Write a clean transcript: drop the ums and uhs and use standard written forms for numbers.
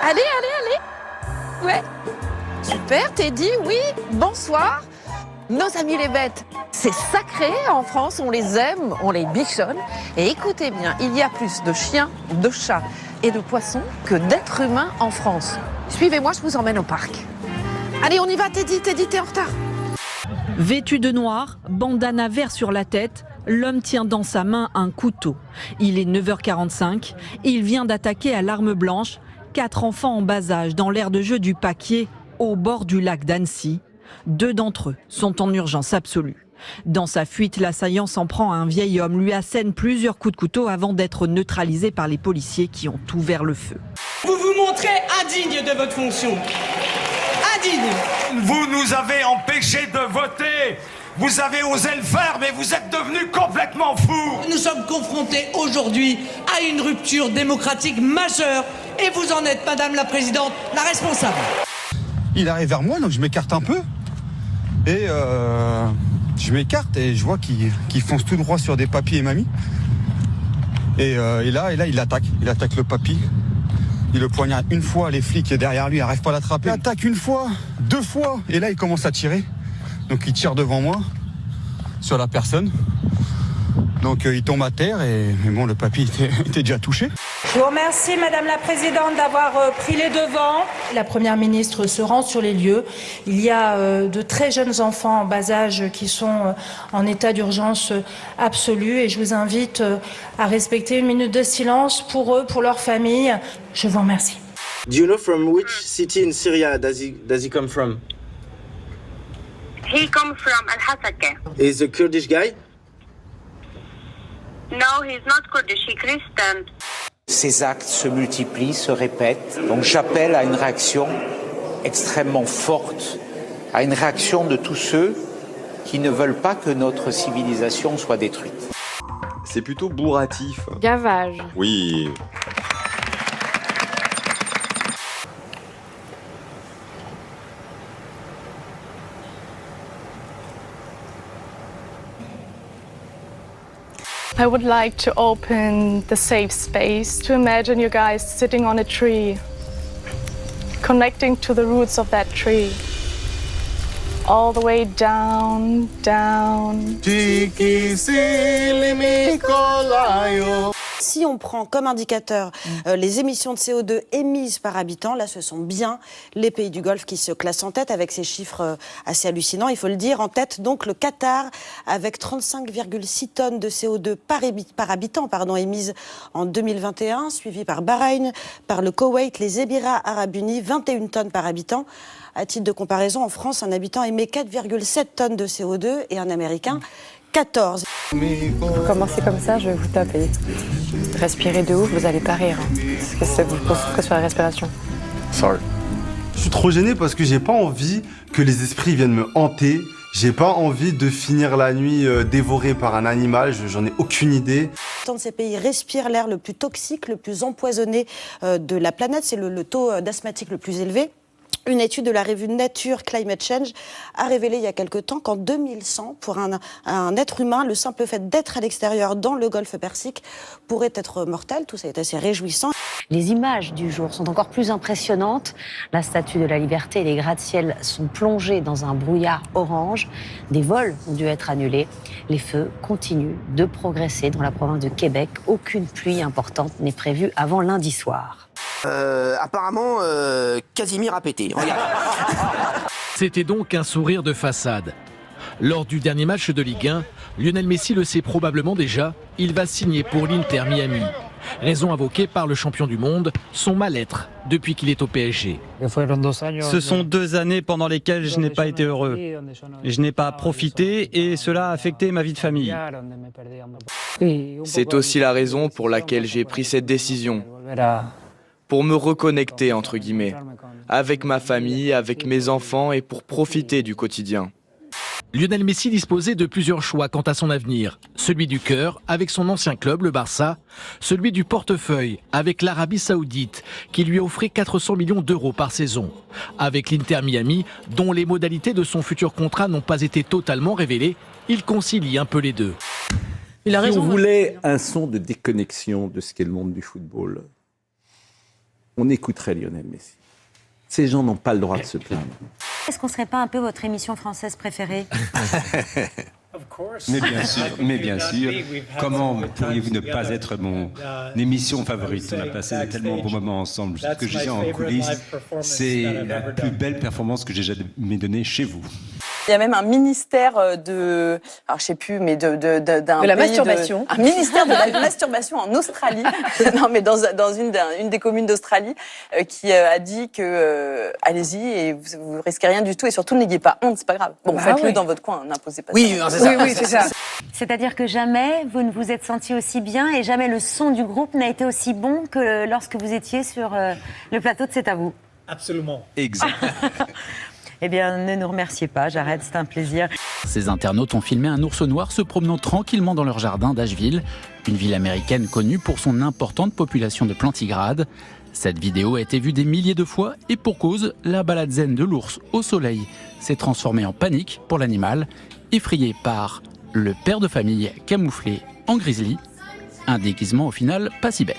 Allez, allez, allez. Ouais. Super, Teddy, oui. Bonsoir. Nos amis les bêtes, c'est sacré en France, on les aime, on les bichonne. Et écoutez bien, il y a plus de chiens, de chats et de poissons que d'êtres humains en France. Suivez-moi, je vous emmène au parc. Allez, on y va, Teddy, t'es en retard. Vêtu de noir, bandana vert sur la tête, l'homme tient dans sa main un couteau. Il est 9h45, il vient d'attaquer à l'arme blanche 4 enfants en bas âge dans l'aire de jeu du Paquier, au bord du lac d'Annecy. 2 d'entre eux sont en urgence absolue. Dans sa fuite, l'assaillant s'en prend à un vieil homme, lui assène plusieurs coups de couteau avant d'être neutralisé par les policiers qui ont ouvert le feu. Vous vous montrez indigne de votre fonction. Indigne. Vous nous avez empêchés de voter. Vous avez osé le faire, mais vous êtes devenus complètement fous. Nous sommes confrontés aujourd'hui à une rupture démocratique majeure. Et vous en êtes, Madame la Présidente, la responsable. Il arrive vers moi, donc je m'écarte un peu. Et je m'écarte et je vois qu'il fonce tout droit sur des papis et mamies. Et là, il attaque. Il attaque le papy. Il le poignarde une fois, les flics derrière lui n'arrivent pas à l'attraper. Il attaque une fois, 2 fois, et là il commence à tirer. Donc il tire devant moi, sur la personne. Donc il tombe à terre, mais bon, le papy était déjà touché. Je vous remercie, Madame la Présidente, d'avoir pris les devants. La Première ministre se rend sur les lieux. Il y a de très jeunes enfants en bas âge qui sont en état d'urgence absolue et je vous invite à respecter 1 minute de silence pour eux, pour leur famille. Je vous remercie. Do you know from which city in Syria does he come from? He comes from Al-Hasaka. Is a Kurdish guy? No, he's not Kurdish, he's Christian. Ces actes se multiplient, se répètent. Donc j'appelle à une réaction extrêmement forte, à une réaction de tous ceux qui ne veulent pas que notre civilisation soit détruite. C'est plutôt bourratif. Gavage. Oui. I would like to open the safe space to imagine you guys sitting on a tree, connecting to the roots of that tree, all the way down, down. Si on prend comme indicateur les émissions de CO2 émises par habitant, là ce sont bien les pays du Golfe qui se classent en tête avec ces chiffres assez hallucinants, il faut le dire. En tête donc le Qatar avec 35,6 tonnes de CO2 par habitant émises en 2021, suivi par Bahreïn, par le Koweït, les Émirats Arabes Unis, 21 tonnes par habitant. À titre de comparaison, en France, un habitant émet 4,7 tonnes de CO2 et un Américain 14. Vous commencez comme ça, je vais vous taper. Respirez de ouf, vous allez pas rire. Parce que ça vous concentrez sur la respiration. Sorry. Je suis trop gêné parce que j'ai pas envie que les esprits viennent me hanter. J'ai pas envie de finir la nuit dévoré par un animal, j'en ai aucune idée. Tant de ces pays respirent l'air le plus toxique, le plus empoisonné de la planète. C'est le taux d'asthmatique le plus élevé. Une étude de la revue Nature Climate Change a révélé il y a quelque temps qu'en 2100, pour un être humain, le simple fait d'être à l'extérieur dans le golfe Persique pourrait être mortel. Tout ça est assez réjouissant. Les images du jour sont encore plus impressionnantes. La Statue de la Liberté et les gratte-ciel sont plongés dans un brouillard orange. Des vols ont dû être annulés. Les feux continuent de progresser dans la province de Québec. Aucune pluie importante n'est prévue avant lundi soir. Apparemment, Casimir a pété. Regarde. C'était donc un sourire de façade. Lors du dernier match de Ligue 1, Lionel Messi le sait probablement déjà, il va signer pour l'Inter Miami. Raison invoquée par le champion du monde, son mal-être depuis qu'il est au PSG. Ce sont 2 années pendant lesquelles je n'ai pas été heureux. Je n'ai pas profité et cela a affecté ma vie de famille. C'est aussi la raison pour laquelle j'ai pris cette décision. Pour me reconnecter, entre guillemets, avec ma famille, avec mes enfants et pour profiter du quotidien. Lionel Messi disposait de plusieurs choix quant à son avenir. Celui du cœur, avec son ancien club, le Barça. Celui du portefeuille, avec l'Arabie Saoudite, qui lui offrait 400 millions d'euros par saison. Avec l'Inter Miami, dont les modalités de son futur contrat n'ont pas été totalement révélées, il concilie un peu les deux. Si on voulait un son de déconnexion de ce qu'est le monde du football, on écouterait Lionel Messi. Ces gens n'ont pas le droit de se plaindre. Est-ce qu'on ne serait pas un peu votre émission française préférée? Mais bien sûr. Comment pourriez-vous ne pas être mon émission favorite? On a passé tellement de bons moments ensemble. Ce que je disais en coulisses, c'est la plus belle performance que j'ai jamais donnée chez vous. Il y a même un ministère de, alors je sais plus, mais de la masturbation. Un ministère de la masturbation en Australie. Non, mais dans une des communes d'Australie, qui a dit que allez-y et vous risquez rien du tout et surtout n'ayez pas honte, c'est pas grave. Bon, faites-le dans votre coin, n'imposez pas. Oui, ça. c'est ça. Oui, c'est ça. C'est-à-dire que jamais vous ne vous êtes senti aussi bien et jamais le son du groupe n'a été aussi bon que lorsque vous étiez sur le plateau de C'est à vous. Absolument. Exact. Eh bien, ne nous remerciez pas, j'arrête, c'est un plaisir. Ces internautes ont filmé un ours noir se promenant tranquillement dans leur jardin d'Asheville, une ville américaine connue pour son importante population de plantigrades. Cette vidéo a été vue des milliers de fois et pour cause, la balade zen de l'ours au soleil s'est transformée en panique pour l'animal, effrayé par le père de famille camouflé en grizzly, un déguisement au final pas si bête.